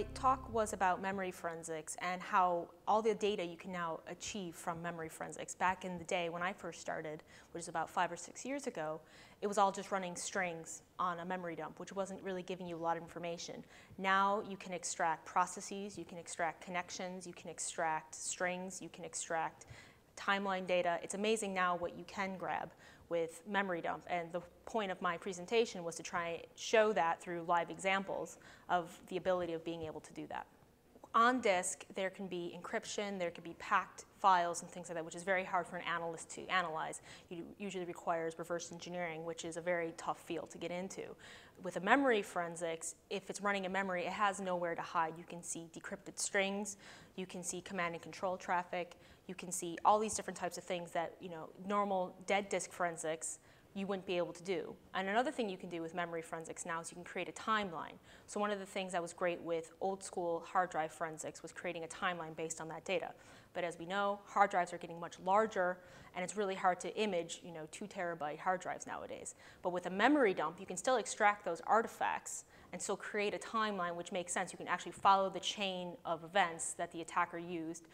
My talk was about memory forensics and how all the data you can now achieve from memory forensics. Back in the day when I first started, which is about 5 or 6 years ago, it was all just running strings on a memory dump, which wasn't really giving you a lot of information. Now you can extract processes, you can extract connections, you can extract strings, you can extract timeline data. It's amazing now what you can grab with memory dump, and the point of my presentation was to try and show that through live examples of the ability of being able to do that. On disk, there can be encryption, there can be packed files and things like that, which is very hard for an analyst to analyze. It usually requires reverse engineering, which is a very tough field to get into. With a memory forensics, if it's running in memory, it has nowhere to hide. You can see decrypted strings, you can see command and control traffic, you can see all these different types of things that, normal dead disk forensics you wouldn't be able to do. And another thing you can do with memory forensics now is you can create a timeline. So one of the things that was great with old school hard drive forensics was creating a timeline based on that data. But as we know, hard drives are getting much larger, and it's really hard to image 2 terabyte hard drives nowadays. But with a memory dump, you can still extract those artifacts and still create a timeline, which makes sense. You can actually follow the chain of events that the attacker used.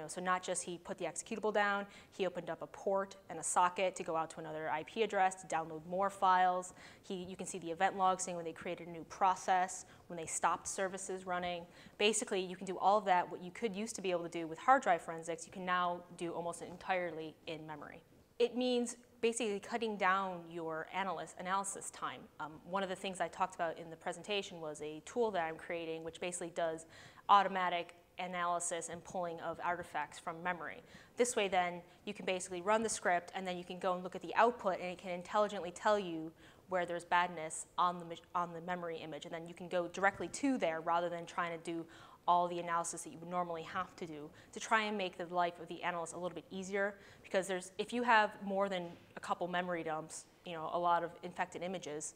So not just he put the executable down, he opened up a port and a socket to go out to another IP address to download more files. You can see the event log saying when they created a new process, when they stopped services running. Basically, you can do all of that. What you could used to be able to do with hard drive forensics, you can now do almost entirely in memory. It means basically cutting down your analysis time. One of the things I talked about in the presentation was a tool that I'm creating which basically does automatic analysis and pulling of artifacts from memory. This way then you can basically run the script and then you can go and look at the output and it can intelligently tell you where there's badness on the memory image, and then you can go directly to there rather than trying to do all the analysis that you would normally have to do to try and make the life of the analyst a little bit easier, because if you have more than a couple memory dumps, a lot of infected images,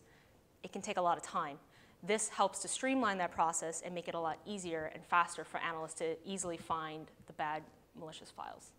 it can take a lot of time. This helps to streamline that process and make it a lot easier and faster for analysts to easily find the bad malicious files.